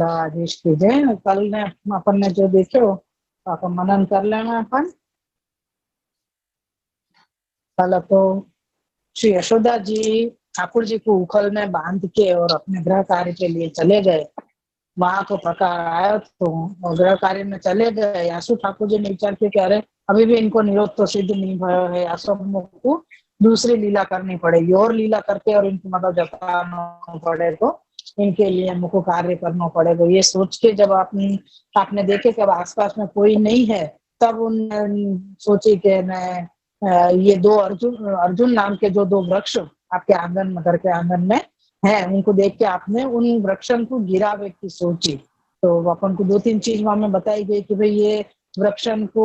आदेश कीजिए। कल ने अपन ने जो देखे हो तो अपन मनन कर लेना। अपन कल तो श्री यशोदा जी ठाकुर जी को उखल में बांध के और अपने गृह कार्य के लिए चले गए। वहां को प्रकार आया तो गृह कार्य में चले गए। यासु ठाकुर जी ने विचार किया कि अरे अभी भी इनको निरोध तो सिद्ध नहीं भयो है, यासु को दूसरी लीला करनी पड़ेगी और लीला करके और इनको मतलब जताना पड़े तो इनके लिए हमको कार्य करना पड़ेगा। ये सोच के जब आपने देखे कि अब आसपास में कोई नहीं है, तब उन सोचे कि ये दो अर्जुन नाम के जो दो वृक्ष आपके आंगन में, घर के आंगन में है, उनको देख के आपने उन वृक्षन को गिरावे की सोची। तो अपन को 2-3 चीज वहां में बताई गई कि भाई ये वृक्षन को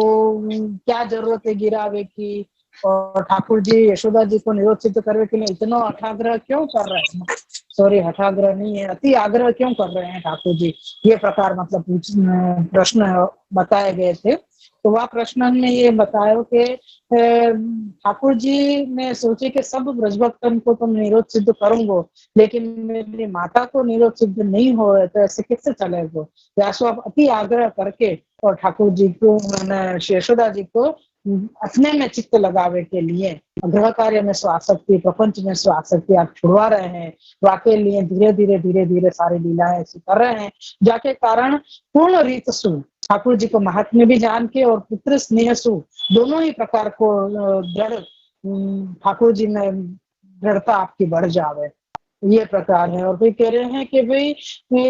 क्या जरूरत है गिरावे की, और ठाकुर जी यशोदा जी को निरोध सिद्ध करने के लिए इतना हठाग्रह क्यों कर रहे हैं। सॉरी, हठाग्रह नहीं है, अति आग्रह क्यों कर रहे हैं ठाकुर जी, ये प्रकार मतलब प्रश्न बताए गए थे। तो वह प्रश्न में ये बताया कि ठाकुर जी ने सोचे कि सब ब्रजभक्तन को तो निरोध सिद्ध करूंगा, लेकिन मेरी माता को निरोध सिद्ध नहीं हो तो ऐसे कैसे चलेगा। व्यासो आप अति आग्रह करके और ठाकुर जी को, मैंने यशोदा जी को अपने में चित्त लगावे के लिए गृह कार्य में स्वासक्ति, प्रपंच में स्वासक्ति आप छुड़वा रहे हैं। वाके लिए धीरे धीरे सारी लीलाएं ऐसी कर रहे हैं, जाके कारण पूर्ण रीत सु ठाकुर जी को महात्म्य भी जान के और पुत्र स्नेह सु दोनों ही प्रकार को दृढ़ ठाकुर जी में दृढ़ता आपकी बढ़ जावे, ये प्रकार है। और फिर कह रहे हैं कि भाई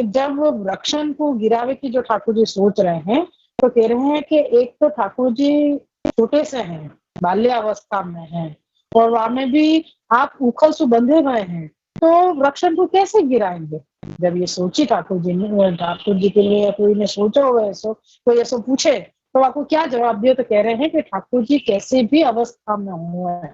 जब वृक्षण को गिरावे की जो ठाकुर जी सोच रहे हैं, तो कह रहे हैं कि एक तो ठाकुर जी छोटे से हैं, बाल्यावस्था में हैं, और वहां में भी आप उखल से बंधे हुए हैं, तो वृक्षण को कैसे गिराएंगे। जब ये सोची ठाकुर जी ने, ठाकुर जी के लिए कोई ने सोचा होगा ऐसो, कोई ऐसो पूछे तो आपको क्या जवाब दिया। तो कह रहे हैं कि ठाकुर जी कैसे भी अवस्था में हुए हैं,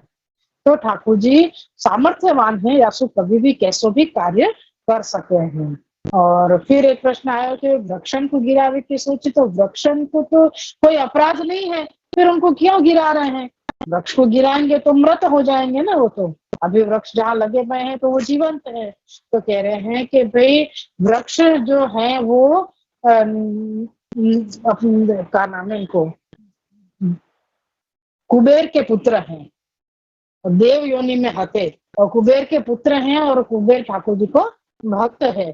तो ठाकुर जी सामर्थ्यवान है, या सो कभी भी कैसो भी कार्य कर सके हैं। और फिर एक प्रश्न आया कि वृक्षण को गिरावे की सोची, तो वृक्षण को तो कोई अपराध नहीं है, फिर उनको क्यों गिरा रहे हैं। वृक्ष को गिराएंगे तो मृत हो जाएंगे ना, वो तो अभी वृक्ष जहाँ लगे हुए हैं तो वो जीवंत है। तो कह रहे हैं कि भाई वृक्ष जो है वो अपने का नाम है, इनको कुबेर के पुत्र हैं, देव योनि में हते और कुबेर के पुत्र हैं, और कुबेर ठाकुर जी को भक्त है।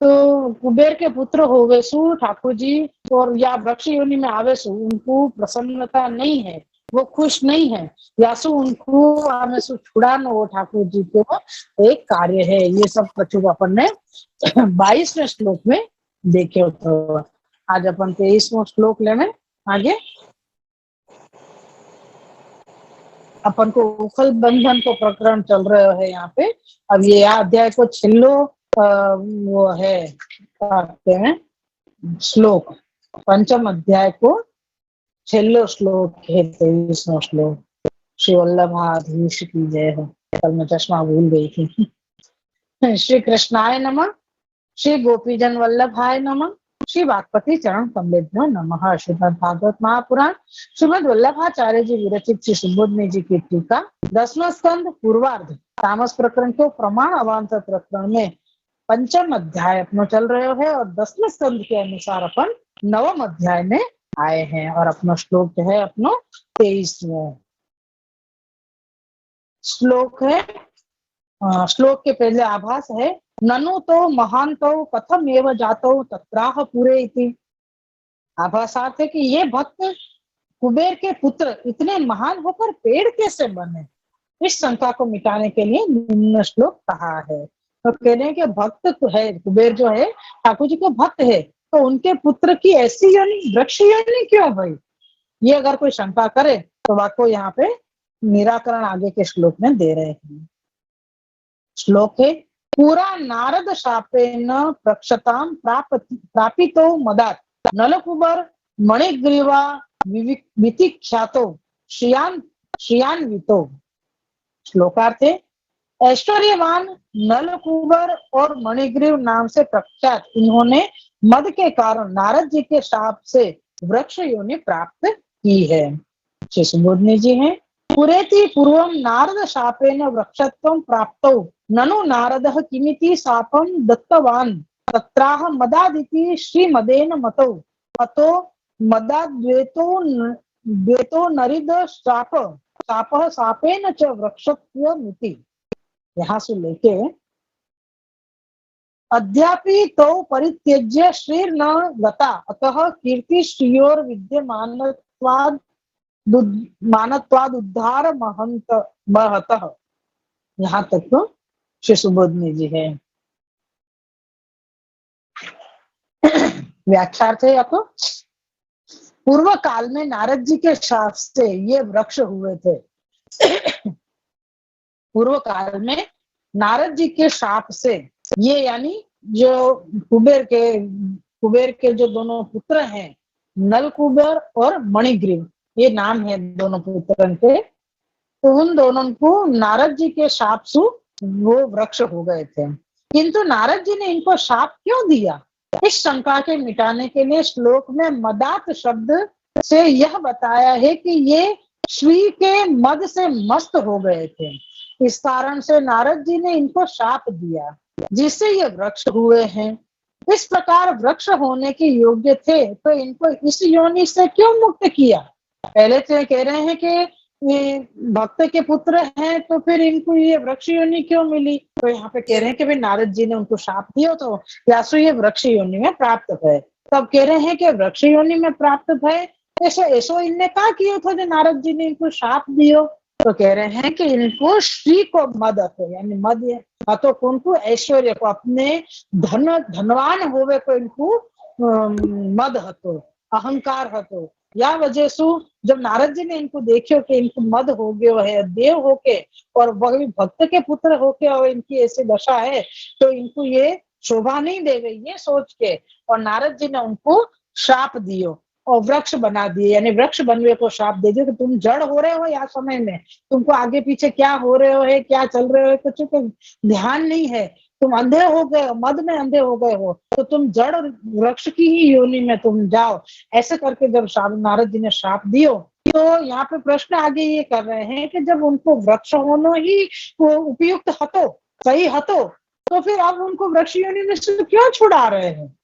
तो कुबेर के पुत्र होवे सु ठाकुर जी और या वृक्ष योनि में आवे सु उनको प्रसन्नता नहीं है, वो खुश नहीं है, या सु उनको आवे सु छुड़ाना वो ठाकुर जी को एक कार्य है। ये सब कछु अपन ने 22वें श्लोक में देखे। तो आज अपन 23वां श्लोक लेने आगे। अपन को उखल बंधन को प्रकरण चल रहा है यहाँ पे। अब ये अध्याय को छिल्लो वो है कहते हैं श्लोक, पंचम अध्याय को छिल्लो श्लोक है, 23वां श्लोक। श्री वल्लभाधीश की जय हो। कल मैं चश्मा भूल गई थी। श्री कृष्णाय नमः, श्री गोपीजन वल्लभाय नमः, श्री वागपति चरण कमलेभ्यो नमः। श्रीमद् भागवत महापुराण श्रीमद् वल्लभाचार्य जी विरचित श्री सुबोधनी जी की टीका 10वां स्कंद पूर्वार्ध तामस प्रकरण को प्रमाण अवान्तर प्रकरण में पंचम अध्याय अपना चल रहे है, और 10वें स्कंद के अनुसार अपन 9वें अध्याय में आए हैं, और अपना श्लोक जो है अपना 23वां श्लोक है। श्लोक के पहले आभास है, ननु तो महान तो कथम एव जातो तत्राह पूरे इति। आभासार्थ है कि ये भक्त कुबेर के पुत्र इतने महान होकर पेड़ कैसे बने। इस शंका को मिटाने के लिए निम्न श्लोक कहा है। तो कह रहे हैं कि भक्त तो है, कुबेर जो है ठाकुर जी के भक्त है, तो उनके पुत्र की ऐसी योनि वृक्ष योनि क्यों भाई, ये अगर कोई शंका करे तो वाको यहाँ पे निराकरण आगे के श्लोक में दे रहे हैं। श्लोक है, पूरा नारद शापेन प्रक्षताम प्रापितो मदात नलकुबर मणिग्रीवा वितिख्यातो श्रियान्वितो। श्लोकार्थ है, ऐश्वर्यवान नलकुबर और मणिग्रीव नाम से प्रख्यात इन्होंने मद के कारण नारद जी के शाप से वृक्ष योनि प्राप्त की है। श्री सुबोधनी जी हैं, पुरेति पूर्वम नारद शापेन वृक्षत्वं प्राप्तो ननु नारदः किमिति शापं दत्तवान् तत्राह मदादिति श्रीमदेन मतौ अतो मदाद्वेतो नरिद शाप शापः शापेन च वृक्षत्वमिति। यहाँ से लेके अद्यापि तो परित्यज्य श्रीर्न गता अतः कीर्ति श्रियोर विद्यमानत्वाद मानत्वाद उद्धार महंत महतः। यहाँ तक तो श्री सुबोधनी जी है। व्याख्यार्थ है आपको। पूर्व काल में नारद जी के शाप से ये वृक्ष हुए थे। पूर्व काल में नारद जी के शाप से ये, यानी जो कुबेर के जो दोनों पुत्र हैं, नल कुबेर और मणिग्रीव, ये नाम है दोनों पुत्रन के, तो उन दोनों को नारद जी के शाप से वो वृक्ष हो गए थे। किंतु नारद जी ने इनको शाप क्यों दिया, इस शंका के मिटाने के लिए श्लोक में मदात शब्द से यह बताया है कि ये श्री के मद से मस्त हो गए थे। इस कारण से नारद जी ने इनको शाप दिया, जिससे ये वृक्ष हुए हैं। इस प्रकार वृक्ष होने के योग्य थे तो इनको इस योनि से क्यों मुक्त किया। पहले तो कह रहे हैं कि ये भक्त के पुत्र हैं, तो फिर इनको ये वृक्ष योनि क्यों मिली। तो यहाँ पे कह रहे हैं कि भाई नारद जी ने उनको शाप दिया तो व्यासु ये वृक्ष योनि में प्राप्त है। तब कह रहे हैं कि वृक्ष योनि में प्राप्त है, ऐसो ऐसो इनने क्या किया था जो नारद जी ने इनको शाप दियो। तो कह रहे हैं कि इनको श्री को मद हतो, यानी मद हतो कौन को, ऐश्वर्य को, अपने धनवान होवे को इनको मद हतो, अहंकार हतो। या वजह से जब नारद जी ने इनको देखो कि इनको मद हो गयो है, देव होके और वही भक्त के पुत्र होके और इनकी ऐसी दशा है, तो इनको ये शोभा नहीं देवे, ये सोच के और नारद जी ने उनको शाप दियो और वृक्ष बना दिए। यानी वृक्ष बनवे को शाप दे दियो कि तुम जड़ हो रहे हो, या समय में तुमको आगे पीछे क्या हो रहे हो है, क्या चल रहे हो, कुछ को ध्यान नहीं है, तुम अंधे हो गए, मद में अंधे हो गए हो, तो तुम जड़ वृक्ष की ही योनि में तुम जाओ। ऐसे करके जब नारद जी ने शाप दियो, तो यहाँ पे प्रश्न आगे ये कर रहे हैं कि जब उनको वृक्ष होना ही उपयुक्त हतो, सही हतो, तो फिर अब उनको वृक्ष योनि में से क्यों छुड़ा रहे हैं।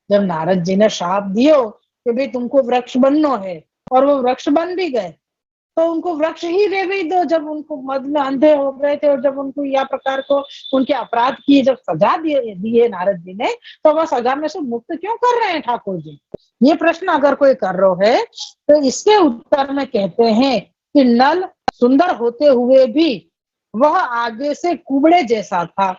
जब नारद जी ने शाप दियो कि भाई तुमको वृक्ष बनना है और वो वृक्ष बन भी गए, तो उनको वृक्ष ही दे भी दो। जब उनको मद में अंधे हो गए थे और जब उनको यह प्रकार को उनके अपराध की जब सजा दिए नारद जी ने, तो वह सजा में से मुक्त क्यों कर रहे हैं ठाकुर जी। ये प्रश्न अगर कोई कर रहा है तो इसके उत्तर में कहते हैं कि नल सुंदर होते हुए भी वह आगे से कुबड़े जैसा था।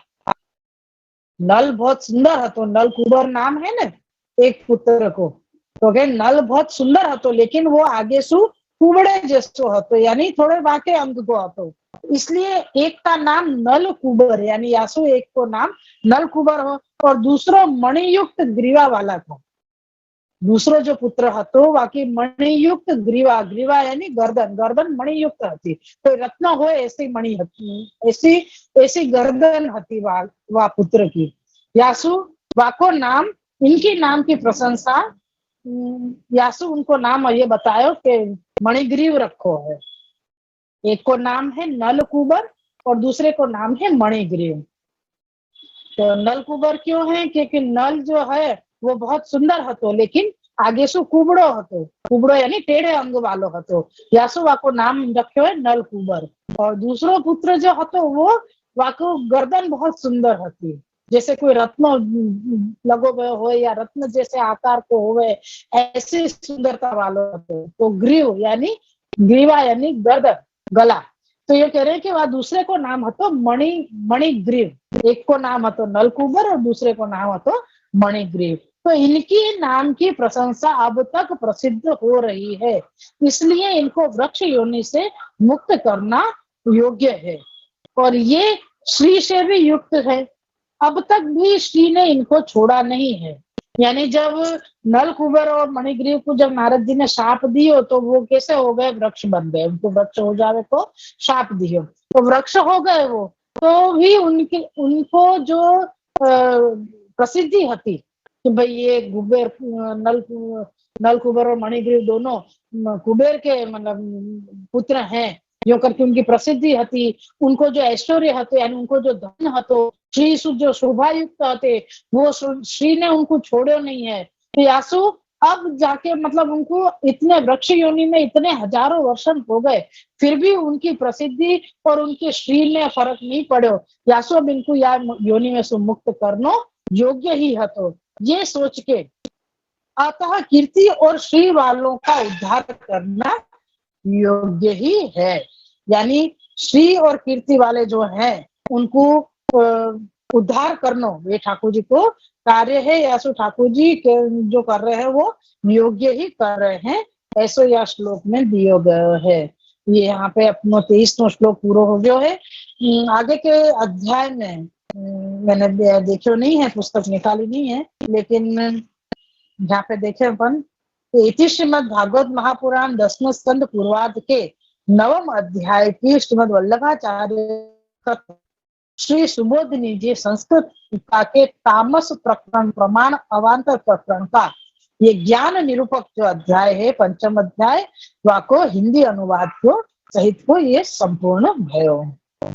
नल बहुत सुंदर है, तो नल कुबर नाम है ना एक पुत्र को, तो नल बहुत सुंदर है, तो लेकिन वो आगे सु कुबड़े जैसो हतो, यानी थोड़े बाके अंग को हतो, इसलिए एक का नाम नल कुबर, यानी यासु एक को नाम नल कुबर हो और दूसरो मणियुक्त ग्रीवा वाला था। दूसरो जो पुत्र हतो बाकी मणियुक्त ग्रीवा, ग्रीवा यानी गर्दन, गर्दन मणियुक्त हती, तो रत्न हो ऐसी मणि हती, ऐसी ऐसी गर्दन हती वा पुत्र की। यासु वाको नाम, इनकी नाम की प्रशंसा यासु उनको नाम ये बतायो कि मणिग्रीव रखो है। एक को नाम है नल कुबर और दूसरे को नाम है मणिग्रीव। तो नल कुबर क्यों है, क्योंकि नल जो है वो बहुत सुंदर हतो, लेकिन आगे सु कुबड़ो हतो, कुबड़ो यानी टेढ़े अंग वालो हतो, यासु वाको नाम रखो है नल कुबर। और दूसरो पुत्र जो हतो वो वाको गर्दन बहुत सुंदर हती, जैसे कोई रत्न लगो गयो हो या रत्न जैसे आकार को होवे, ऐसी सुंदरता वालो हतो। तो ग्रीव यानी ग्रीवा यानी गर्दन, गला। तो ये कह रहे हैं कि वह दूसरे को नाम हतो मणिग्रीव, एक को नाम हतो नलकुबर और दूसरे को नाम हतो मणिग्रीव। तो इनकी नाम की प्रशंसा अब तक प्रसिद्ध हो रही है, इसलिए इनको वृक्ष योनि से मुक्त करना योग्य है और ये श्री से भी युक्त है। अब तक भी श्री ने इनको छोड़ा नहीं है। यानी जब नल कुबर और मणिग्रीव को जब नारद जी ने शाप दियो तो वो कैसे हो गए, वृक्ष बन गए, उनको वृक्ष हो जावे तो शाप दियो तो वृक्ष हो गए वो। तो भी उनको जो प्रसिद्धि हती कि भाई ये कुबेर नल कुबर और मणिग्रीव दोनों कुबेर के मतलब पुत्र हैं, जो करके उनकी प्रसिद्धि हती, उनको जो ऐश्वर्य हतो यानी उनको जो धन हतो, श्री जो शोभायुक्त हते, वो श्री ने उनको छोड़ो नहीं है। तो यासु अब जाके मतलब उनको इतने वृक्ष योनि में इतने हजारों वर्षन हो गए, फिर भी उनकी प्रसिद्धि और उनके श्री में फर्क नहीं पड़ो। यासु अब इनको या योनि में से मुक्त करनो योग्य ही हतो। ये सोच के अतः कीर्ति और श्री वालों का उद्धार करना योग्य ही है। यानी श्री और कीर्ति वाले जो हैं उनको उद्धार करना ये ठाकुर जी को कार्य है। यासु ठाकुर जी के जो कर रहे हैं वो योग्य ही कर रहे हैं, ऐसो यह श्लोक में दियो गया है। ये यहाँ पे अपनो 23वां श्लोक पूरा हो गयो है। आगे के अध्याय में मैंने देखो नहीं है, पुस्तक निकाली नहीं है, लेकिन यहाँ पे देखे अपन इति श्रीमद भागवत महापुराण 10वां स्कंद पूर्वार्ध के 9वें अध्याय की श्रीमद वल्लभाचार्य श्री सुबोधनी जी संस्कृत टीका के तामस प्रकरण प्रमाण अवान्तर प्रकरण का ये ज्ञान निरूपक जो अध्याय है 5वां अध्याय वाको हिंदी अनुवाद को सहित को ये संपूर्ण भयो।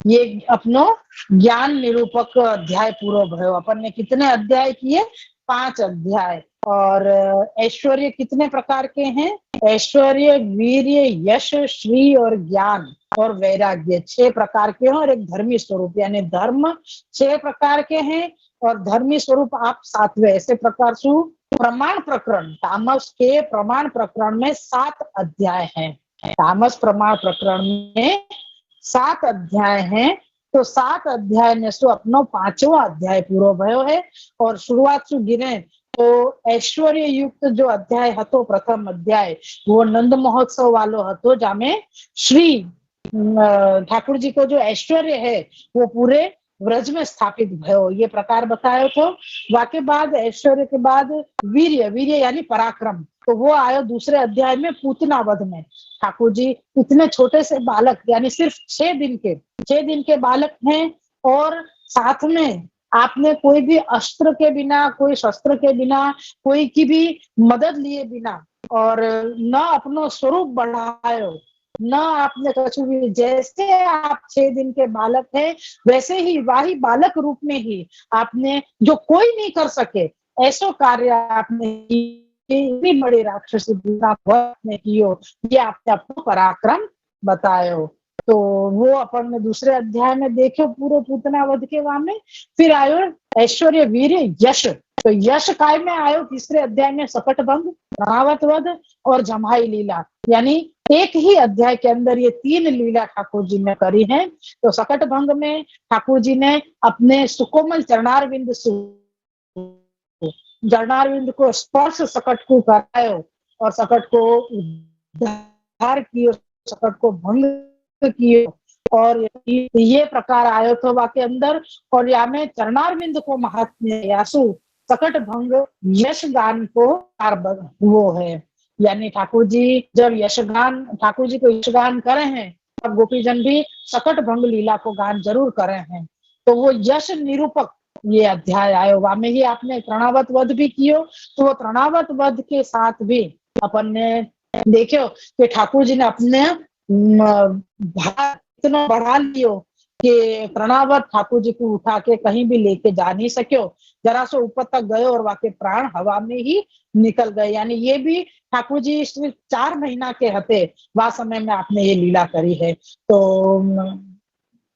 ये अपनो ज्ञान निरूपक अध्याय पूरा भयो। अपन ने कितने अध्याय किए? 5 अध्याय। और ऐश्वर्य कितने प्रकार के हैं? ऐश्वर्य, वीर्य, यश, श्री और ज्ञान और वैराग्य 6 प्रकार के हैं। और एक धर्मी स्वरूप यानी धर्म 6 प्रकार के हैं और धर्मी स्वरूप आप 7वें। ऐसे प्रकार से प्रमाण प्रकरण तामस के प्रमाण प्रकरण में 7 अध्याय हैं। तामस प्रमाण प्रकरण में 7 अध्याय हैं। तो 7 अध्याय ने सो अपनो 5वां अध्याय पूरा भयो है। और शुरुआत से गिने तो ऐश्वर्य युक्त जो अध्याय हतो प्रथम अध्याय वो नंद महोत्सव वालो हतो, जामे श्री ठाकुर जी को जो ऐश्वर्य है वो पूरे व्रज में स्थापित भयो ये प्रकार बतायो तो। वाके बाद ऐश्वर्य के बाद वीर्य, वीर्य यानी पराक्रम, तो वो आयो दूसरे अध्याय में पूतना वध में। ठाकुर जी इतने छोटे से बालक यानी सिर्फ 6 दिन के बालक हैं और साथ में आपने कोई भी अस्त्र के बिना, कोई शस्त्र के बिना, कोई की भी मदद लिए बिना और न अपनो स्वरूप बढ़ायो, न आपने कछु भी, जैसे आप 6 दिन के बालक हैं वैसे ही वाही बालक रूप में ही आपने जो कोई नहीं कर सके ऐसो कार्य आपने इतनी बड़ी राक्षसी ने कियो, ये आपने अपना पराक्रम बतायो। तो वो अपन ने दूसरे अध्याय में देखो पूरे पूतना वध के वहां में। फिर आयो ऐश्वर्य, वीर्य, यश। तो यश काय में आयो तीसरे अध्याय में सकट भंग, रावत वध और जमाई लीला। यानी एक ही अध्याय के अंदर ये 3 लीला ठाकुर जी ने करी है। तो सकट भंग में ठाकुर जी ने अपने सुकोमल चरणारविंद को स्पर्श सकट को करायो और सकट को उद्धार कियो, सकट को भंग कियो। और ये प्रकार आयो तो वाके अंदर। और या में चरणारविंद को महात्म्य यासु सकट भंग यश गान को वो है। यानी ठाकुर जी जब यशगान, ठाकुर जी को यशगान करे हैं तब गोपीजन भी सकट भंग लीला को गान जरूर करे हैं। तो वो यश निरूपक ये अध्याय आयो। वहां में ही आपने तृणावत वध भी कियो। तो वो तृणावत वध के साथ भी अपन ने देखो कि ठाकुर जी ने अपने भार इतना बढ़ा लियो कि तृणावत ठाकुर जी को उठा के कहीं भी लेके जा नहीं सक्यो। जरा सो ऊपर तक गए और वाके प्राण हवा में ही निकल गए। यानी ये भी ठाकुर जी सिर्फ 4 महीना के हते वह समय में आपने ये लीला करी है। तो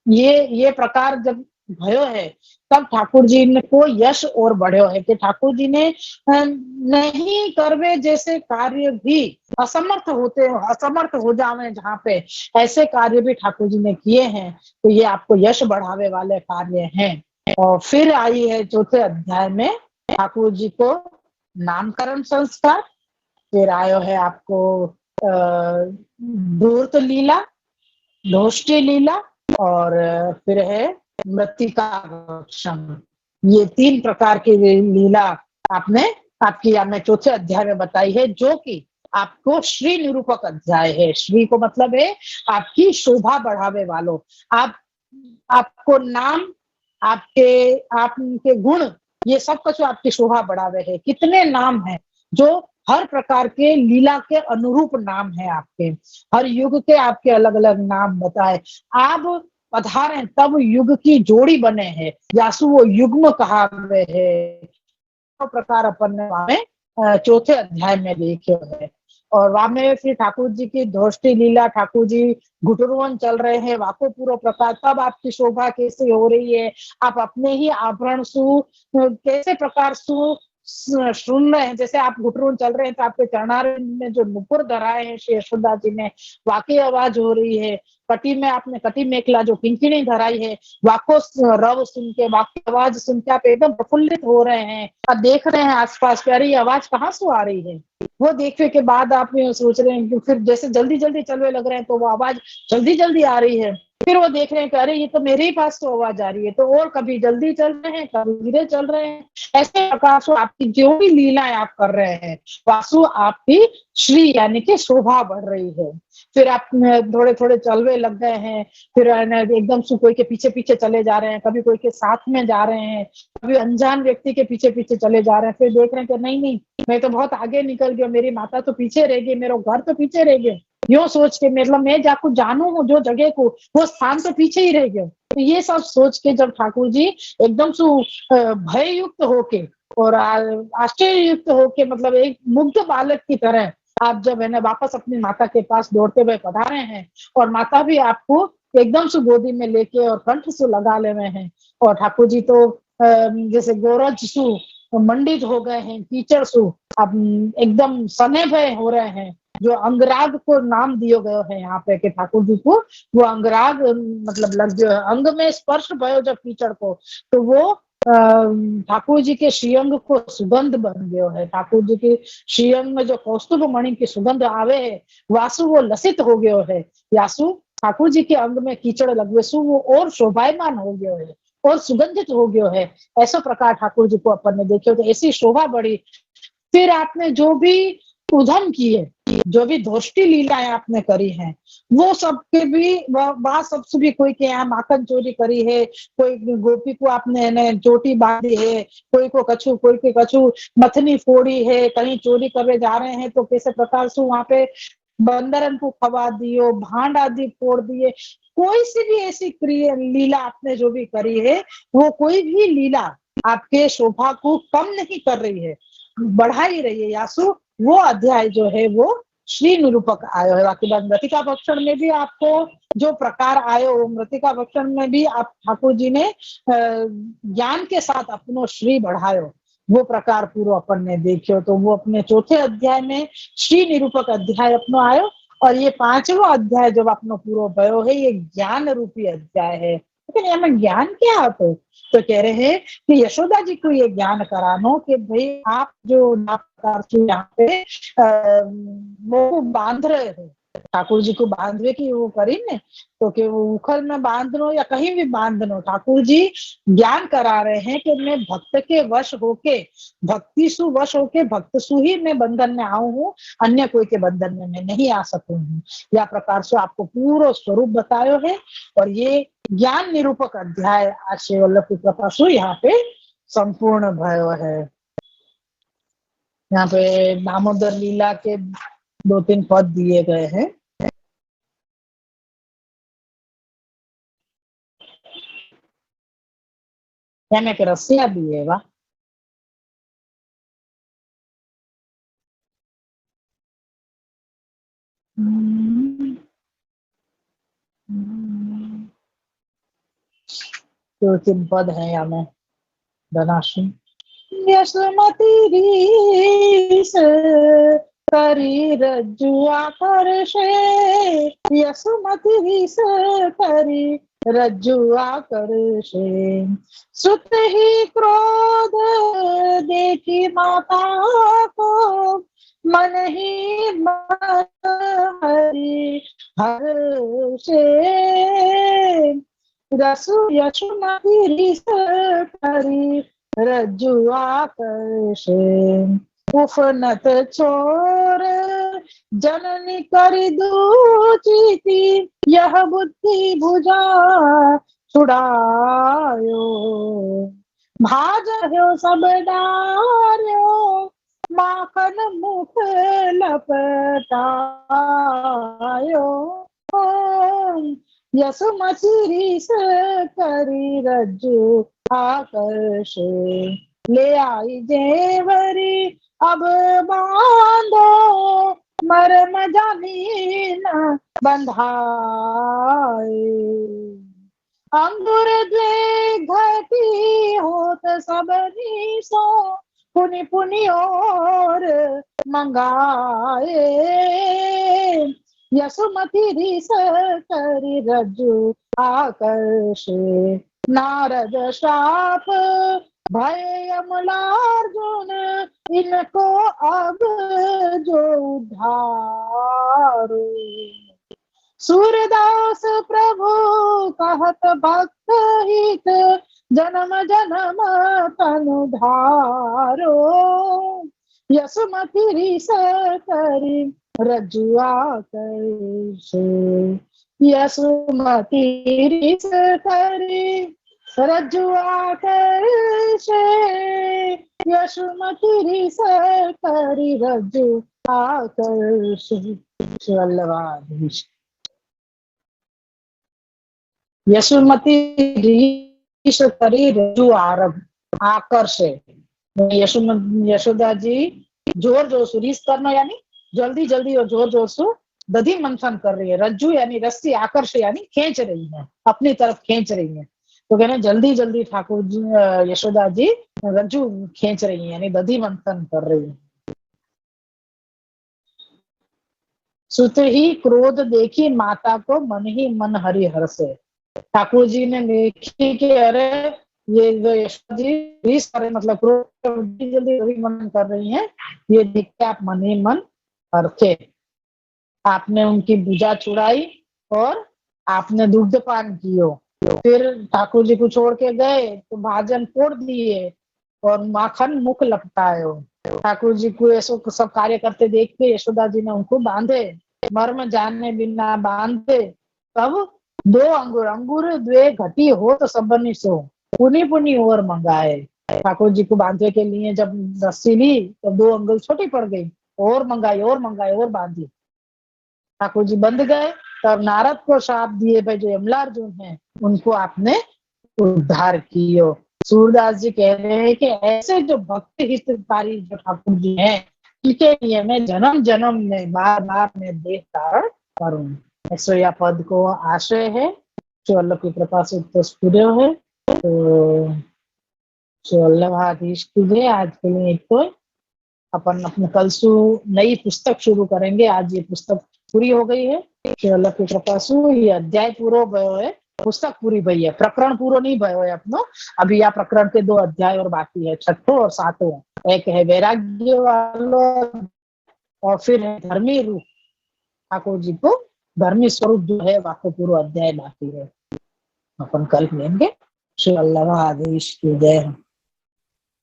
ये प्रकार जब भयो है तब ठाकुर जी ने को यश और बढ़्यो है कि ठाकुर जी ने नहीं करवे जैसे कार्य भी असमर्थ हो जावे जहाँ पे, ऐसे कार्य भी ठाकुर जी ने किए हैं। तो ये आपको यश बढ़ावे वाले कार्य हैं। और फिर आई है 4थे अध्याय में ठाकुर जी को नामकरण संस्कार। फिर आयो है आपको धूर्त लीला, लोष्टी लीला और फिर है मृत्तिका भक्षण। ये 3 प्रकार की लीला आपने आपकी मैं 4थे अध्याय में बताई है, जो कि आपको श्री निरूपक अध्याय है। श्री को मतलब है आपकी शोभा बढ़ावे वालों। आपको नाम, आपके गुण, ये सब कुछ आपकी शोभा बढ़ावे है। कितने नाम हैं जो हर प्रकार के लीला के अनुरूप नाम है आपके, हर युग के आपके अलग अलग नाम बताए। आप पधारे तब युग की जोड़ी बने हैं, यासु वो युग्म कहा गए है। प्रकार अपन ने वहां में चौथे अध्याय में देखे है। और वहां में फिर ठाकुर जी की धोष्टी लीला, ठाकुर जी घुटरुवन चल रहे हैं, वाको पूरा प्रकार, तब आपकी शोभा कैसे हो रही है, आप अपने ही आभरण सु कैसे प्रकार सु सुन रहे हैं। जैसे आप घुटरुवन चल रहे हैं तो आपके चरणार में जो नुपुर धराए हैं श्री यशोदा जी ने, वाकई आवाज हो रही है। कटी में आपने कटी मेखला जो किंकिणी धराई है, वाको रव सुन के, वाकी आवाज सुन के आप एकदम प्रफुल्लित हो रहे हैं। आप देख रहे हैं आसपास कि अरे ये आवाज कहाँ से आ रही है। वो देखने के बाद आप सोच रहे हैं कि फिर जैसे जल्दी जल्दी चलने लग रहे हैं तो वो आवाज जल्दी जल्दी आ रही है। फिर वो देख रहे हैं कि अरे ये तो मेरे ही पास तो आवाज आ रही है, तो और कभी जल्दी चल रहे हैं, कभी धीरे चल रहे हैं। ऐसे प्रकार से आपकी जो भी लीलाएं आप कर रहे हैं, वासु आपकी श्री यानी कि शोभा बढ़ रही है। फिर आप थोड़े थोड़े चलवे लग गए हैं, फिर एकदम से कोई के पीछे पीछे चले जा रहे हैं, कभी कोई के साथ में जा रहे हैं, कभी अनजान व्यक्ति के पीछे पीछे चले जा रहे हैं। फिर देख रहे हैं कि नहीं नहीं, मैं तो बहुत आगे निकल गया, मेरी माता तो पीछे रह गई, मेरा घर तो पीछे रह गया। यो सोच के, मतलब मैं जाकू जानू हूँ जो जगह को, वो स्थान तो पीछे ही रह गया। तो ये सब सोच के जब ठाकुर जी एकदम से भय युक्त होके और आश्चर्य युक्त होके, मतलब एक मुग्ध बालक की तरह आप जब है ना वापस अपनी माता के पास दौड़ते हुए पधारे हैं, और माता भी आपको एकदम से गोदी में लेके और कंठ से लगा ले रहे हैं। और ठाकुर जी तो जैसे गोरज सु मंडित हो गए हैं, कीचड़ सु अब एकदम सने भय हो रहे हैं। जो अंगराग को नाम दिए गए हैं यहाँ पे कि ठाकुर जी को वो अंगराग मतलब लग गयो है, अंग में स्पर्श भयो जब कीचड़ को, तो वो ठाकुर जी के श्रीअंग को सुगंध बन गयो है। ठाकुर जी के श्रीअंग में जो कौस्तुभ मणि की सुगंध आवे है, वासु वो लसित हो गयो है। यासु ठाकुर जी के अंग में कीचड़ लगे सु वो और शोभायमान हो गयो है और सुगंधित हो गयो है। ऐसा प्रकार ठाकुर जी को अपन ने देखे, तो ऐसी शोभा बढ़ी। फिर आपने जो भी उधम किए, जो भी धोष्टी लीलाएं आपने करी हैं, वो सबके भी वहां सबसे भी कोई के यहाँ माखन चोरी करी है, कोई गोपी को आपने चोटी बांधी है, कोई को कछु, कोई के कछु मथनी फोड़ी है, कहीं चोरी करने जा रहे हैं तो कैसे प्रकार से वहां पे बंदरन को खवा दियो, भांड आदि फोड़ दिए। कोई सी भी ऐसी क्रिया लीला आपने जो भी करी है, वो कोई भी लीला आपके शोभा को कम नहीं कर रही है, बढ़ा ही रही है। यासु वो अध्याय जो है वो श्री निरूपक आयो है। बाकी बात मृतिका भक्षण में भी आपको जो प्रकार आयो, मृतिका भक्षण में भी आप ठाकुर जी ने ज्ञान के साथ अपनो श्री बढ़ायो, वो प्रकार पूरा अपन ने देखियो। तो वो अपने चौथे अध्याय में श्री निरूपक अध्याय अपनो आयो। और ये पांचवा अध्याय जब अपनो पूरा भयो है, ये ज्ञान रूपी अध्याय है। लेकिन यहाँ ज्ञान क्या आता है? तो कह रहे हैं कि यशोदा जी को ये ज्ञान करानो कि भाई आप जो यहाँ पे वो बांध रहे हो, ठाकुर जी को बांधवे की वो करी ने, तो कि वो उखल में बांध लो या कहीं भी बांध लो, ठाकुर जी ज्ञान करा रहे हैं कि मैं भक्त के वश होके, भक्ति सु वश होके, भक्त सु ही मैं बंधन में आऊ हूँ, अन्य कोई के बंधन में मैं नहीं आ सकूं हूँ। या प्रकार से आपको पूरा स्वरूप बतायो है। और ये ज्ञान निरूपक अध्याय आश्रय वल्लभ की कृपा से यहाँ पे संपूर्ण भयो है। यहाँ पे दामोदर लीला के 2-3 पद दिए गए हैं। में के रसिया भी है वा तो 3 पद है यहाँ में धनाशी यसमती रीस करी रज्जुआ करशे, यसमती रीस करी रज्जुआ करशे, सुत ही क्रोध देखी माता को, मन ही मन हरि हर्षे, रसु यशुमती रीस करी रज्जुआ करशे, उफनत छोर जननी करी दूचिती, यह बुद्धि भुजा छुड़ायो, भाजयो सब डार्यो माखन मुख लपटायो, यसुमति रिस करी रज्जु आकर्षे, ले आई जेवरी अब बांधो, मरम जानी न बंधाए। अंगुर द्वे घटी होत सबनी सो, पुनि पुनि और मंगाए। यसुमति रिस करी रज्जु आकर्षे, नारद श्राप भय अमलार्जुन, इनको अब जो उद्धारो। सूरदास प्रभु कहत भक्त हित, जन्म जन्म तनु धारो। यसुमति रिस करी रज्जु आकर्षे, यसुमति रिस करी रज्जु आकर्षे, यसुमति रिस करी रज्जु आकर्षे। वल्लभाधीश। यसुमति रिस करी रज्जु आकर्षे। यशोदा जी जोर जोर से रीस करना यानी जल्दी जल्दी और जोर जोर से दधी मंथन कर रही है। रज्जु यानी रस्सी, आकर्ष यानी खींच रही है, अपनी तरफ खींच रही है। तो कहने जल्दी जल्दी ठाकुर जी यशोदा जी रज्जु खींच रही है यानी दधी मंथन कर रही है। सुत ही क्रोध देखी माता को, मन ही मन हरि हर्षे। ठाकुर जी ने देखी कि अरे ये यशोदा जी रीस कर, मतलब जल्दी जल्दी मन कर रही हैं, ये देख के आप मन ही मन हर्षे। आपने उनकी भुजा छुड़ाई और आपने दुग्ध पान कियो। फिर ठाकुर जी को छोड़ के गए तो भाजन फोड़ दिए और माखन मुख लपटायो। ठाकुर जी को ऐसा सब कार्य करते देख के यशोदा जी ने उनको बांधे, मर्म जाने बिना बांधे। तब दो अंगूर अंगूर द्वे घटी हो तो सबनी सो, पुनी पुनी और मंगाए। ठाकुर जी को बांधने के लिए जब रस्सी ली तो दो अंगुल छोटी पड़ गई, और मंगाई और मंगाई और बांधी। ठाकुर जी बंध गए। तब नारद को शाप दिए, भाई जो यमलार्जुन है उनको आपने उद्धार कियो। सूरदास जी कह रहे हैं कि ऐसे जो भक्त हितकारी जो ठाकुर जी हैं, इनके लिए मैं जन्म जन्म में बार बार मैं देह धारण करूं। ऐसो यह पद को आशय है जो अल्लाह की कृपा से पूरे है। तो वल्लभाधीश कीजिए। आज के लिए तो अपन अपने कल से नई पुस्तक शुरू करेंगे। आज ये पुस्तक पूरी हो गई है, अल्लाह की कृपा से ये अध्याय पूरो भयो है, पुस्तक पूरी भई है, प्रकरण पूरो नहीं भयो है अपनो। अभी यह प्रकरण के 2 अध्याय और बाकी है, 6ठो और 7वां। एक है वैराग्य वालो और फिर है धर्मी रूप, ठाकुर जी को धर्मी स्वरूप जो है वाको पूरा अध्याय बाकी है, अपन कल लेंगे। श्री वल्लभाधीश की जय।